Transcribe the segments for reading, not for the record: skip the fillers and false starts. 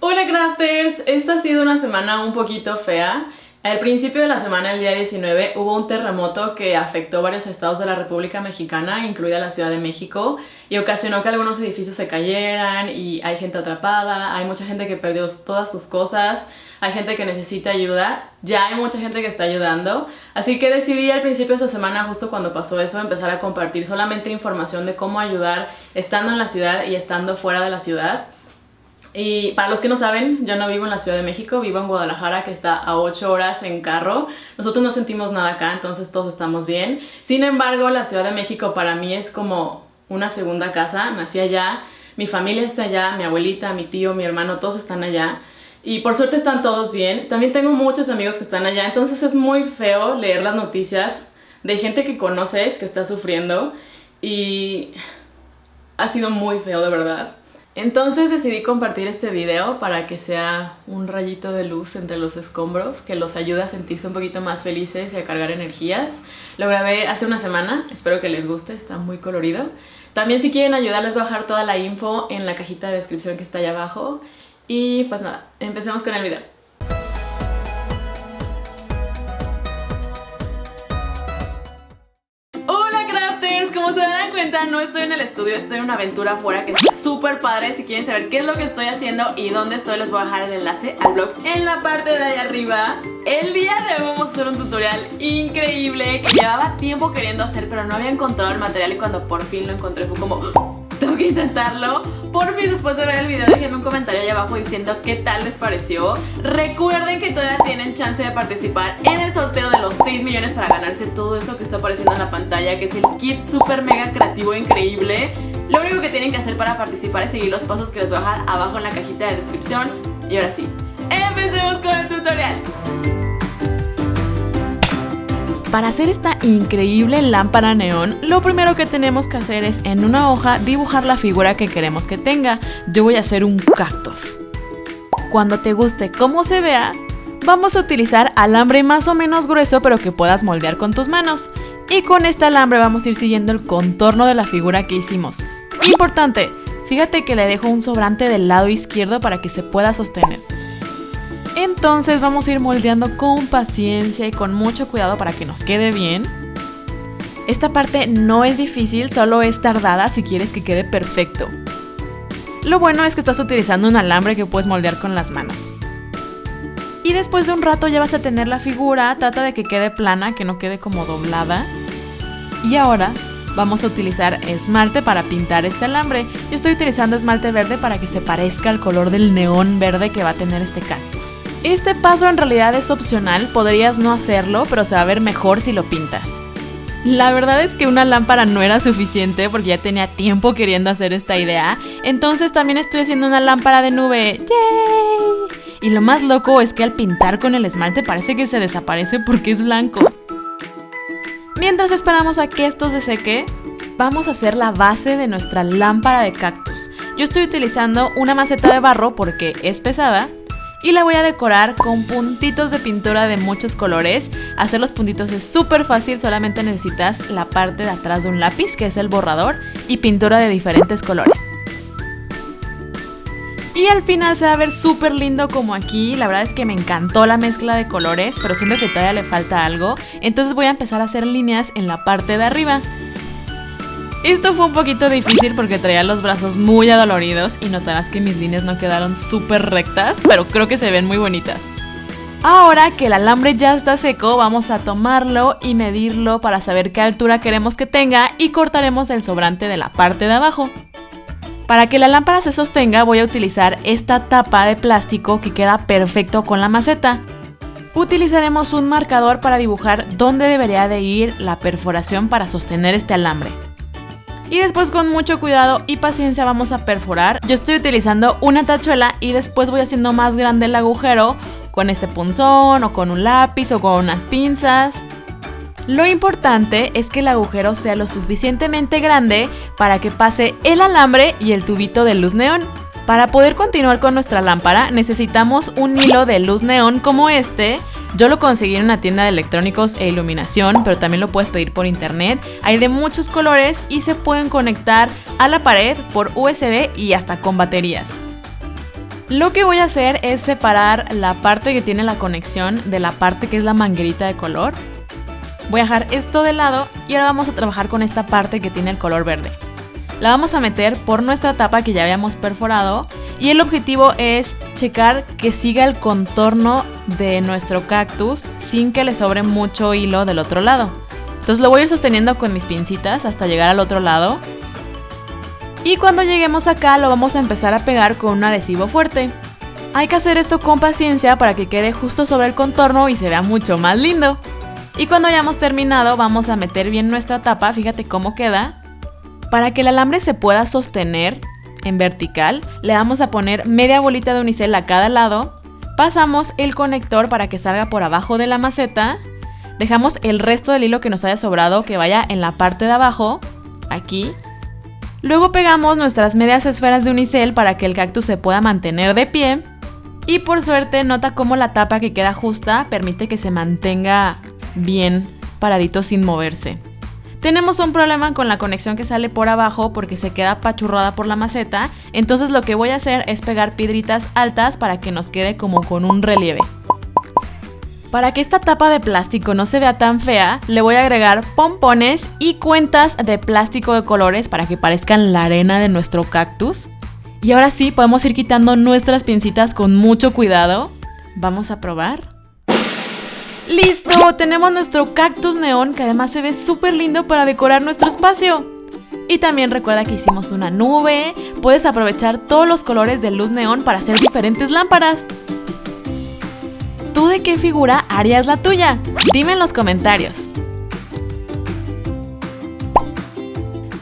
Hola crafters, esta ha sido una semana un poquito fea. Al principio de la semana, el día 19, hubo un terremoto que afectó varios estados de la República Mexicana, incluida la Ciudad de México, y ocasionó que algunos edificios se cayeran y hay gente atrapada, hay mucha gente que perdió todas sus cosas, hay gente que necesita ayuda, ya hay mucha gente que está ayudando, así que decidí al principio de esta semana, justo cuando pasó eso, empezar a compartir solamente información de cómo ayudar estando en la ciudad y estando fuera de la ciudad. Y para los que no saben, yo no vivo en la Ciudad de México, vivo en Guadalajara, que está a 8 horas en carro. Nosotros no sentimos nada acá, entonces todos estamos bien. Sin embargo, la Ciudad de México para mí es como una segunda casa. Nací allá, mi familia está allá, mi abuelita, mi tío, mi hermano, todos están allá. Y por suerte están todos bien. También tengo muchos amigos que están allá, entonces es muy feo leer las noticias de gente que conoces que está sufriendo. Y ha sido muy feo, de verdad. Entonces decidí compartir este video para que sea un rayito de luz entre los escombros que los ayude a sentirse un poquito más felices y a cargar energías. Lo grabé hace una semana, espero que les guste, está muy colorido. También si quieren ayudar les voy a dejar toda la info en la cajita de descripción que está allá abajo. Y pues nada, empecemos con el video. Como se darán cuenta, no estoy en el estudio, estoy en una aventura afuera que está súper padre. Si quieren saber qué es lo que estoy haciendo y dónde estoy, les voy a dejar el enlace al blog en la parte de ahí arriba. El día de hoy vamos a hacer un tutorial increíble que llevaba tiempo queriendo hacer, pero no había encontrado el material y cuando por fin lo encontré fue como tengo que intentarlo. Por fin, después de ver el video, déjenme un comentario ahí abajo diciendo qué tal les pareció. Recuerden que todavía tienen chance de participar en el sorteo de los 6 millones para ganarse todo esto que está apareciendo en la pantalla, que es el kit super mega creativo increíble. Lo único que tienen que hacer para participar es seguir los pasos que les voy a dejar abajo en la cajita de descripción. Y ahora sí, empecemos con el tutorial. Para hacer esta increíble lámpara neón, lo primero que tenemos que hacer es en una hoja dibujar la figura que queremos que tenga. Yo voy a hacer un cactus. Cuando te guste cómo se vea, vamos a utilizar alambre más o menos grueso pero que puedas moldear con tus manos. Y con este alambre vamos a ir siguiendo el contorno de la figura que hicimos. Importante, fíjate que le dejo un sobrante del lado izquierdo para que se pueda sostener. Entonces vamos a ir moldeando con paciencia y con mucho cuidado para que nos quede bien. Esta parte no es difícil, solo es tardada si quieres que quede perfecto. Lo bueno es que estás utilizando un alambre que puedes moldear con las manos. Y después de un rato ya vas a tener la figura, trata de que quede plana, que no quede como doblada. Y ahora vamos a utilizar esmalte para pintar este alambre. Yo estoy utilizando esmalte verde para que se parezca al color del neón verde que va a tener este cactus. Este paso en realidad es opcional, podrías no hacerlo, pero se va a ver mejor si lo pintas. La verdad es que una lámpara no era suficiente porque ya tenía tiempo queriendo hacer esta idea, entonces también estoy haciendo una lámpara de nube. ¡Yay! Y lo más loco es que al pintar con el esmalte parece que se desaparece porque es blanco. Mientras esperamos a que esto se seque, vamos a hacer la base de nuestra lámpara de cactus. Yo estoy utilizando una maceta de barro porque es pesada y la voy a decorar con puntitos de pintura de muchos colores. Hacer los puntitos es súper fácil, solamente necesitas la parte de atrás de un lápiz, que es el borrador, y pintura de diferentes colores. Y al final se va a ver súper lindo como aquí. La verdad es que me encantó la mezcla de colores, pero siento que todavía le falta algo. Entonces voy a empezar a hacer líneas en la parte de arriba. Esto fue un poquito difícil porque traía los brazos muy adoloridos y notarás que mis líneas no quedaron súper rectas, pero creo que se ven muy bonitas. Ahora que el alambre ya está seco, vamos a tomarlo y medirlo para saber qué altura queremos que tenga y cortaremos el sobrante de la parte de abajo. Para que la lámpara se sostenga voy a utilizar esta tapa de plástico que queda perfecto con la maceta. Utilizaremos un marcador para dibujar dónde debería de ir la perforación para sostener este alambre. Y después con mucho cuidado y paciencia vamos a perforar. Yo estoy utilizando una tachuela y después voy haciendo más grande el agujero con este punzón o con un lápiz o con unas pinzas. Lo importante es que el agujero sea lo suficientemente grande para que pase el alambre y el tubito de luz neón. Para poder continuar con nuestra lámpara necesitamos un hilo de luz neón como este. Yo lo conseguí en una tienda de electrónicos e iluminación, pero también lo puedes pedir por internet. Hay de muchos colores y se pueden conectar a la pared por USB y hasta con baterías. Lo que voy a hacer es separar la parte que tiene la conexión de la parte que es la manguerita de color. Voy a dejar esto de lado y ahora vamos a trabajar con esta parte que tiene el color verde. La vamos a meter por nuestra tapa que ya habíamos perforado y el objetivo es checar que siga el contorno de nuestro cactus sin que le sobre mucho hilo del otro lado. Entonces lo voy a ir sosteniendo con mis pincitas hasta llegar al otro lado. Y cuando lleguemos acá lo vamos a empezar a pegar con un adhesivo fuerte. Hay que hacer esto con paciencia para que quede justo sobre el contorno y se vea mucho más lindo. Y cuando hayamos terminado vamos a meter bien nuestra tapa, fíjate cómo queda. Para que el alambre se pueda sostener en vertical, le vamos a poner media bolita de unicel a cada lado. Pasamos el conector para que salga por abajo de la maceta. Dejamos el resto del hilo que nos haya sobrado que vaya en la parte de abajo, aquí. Luego pegamos nuestras medias esferas de unicel para que el cactus se pueda mantener de pie. Y por suerte nota cómo la tapa que queda justa permite que se mantenga bien paradito sin moverse. Tenemos un problema con la conexión que sale por abajo porque se queda apachurrada por la maceta. Entonces lo que voy a hacer es pegar piedritas altas para que nos quede como con un relieve. Para que esta tapa de plástico no se vea tan fea, le voy a agregar pompones y cuentas de plástico de colores para que parezcan la arena de nuestro cactus. Y ahora sí, podemos ir quitando nuestras pincitas con mucho cuidado. Vamos a probar. ¡Listo! Tenemos nuestro cactus neón que además se ve súper lindo para decorar nuestro espacio. Y también recuerda que hicimos una nube. Puedes aprovechar todos los colores de luz neón para hacer diferentes lámparas. ¿Tú de qué figura harías la tuya? Dime en los comentarios.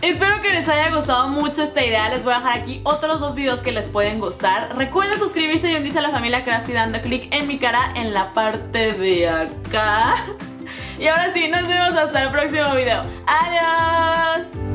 Espero que les haya gustado mucho esta idea. Les voy a dejar aquí otros 2 videos que les pueden gustar. Recuerden suscribirse y unirse a la familia Crafty dando clic en mi cara en la parte de acá. Y ahora sí, nos vemos hasta el próximo video. ¡Adiós!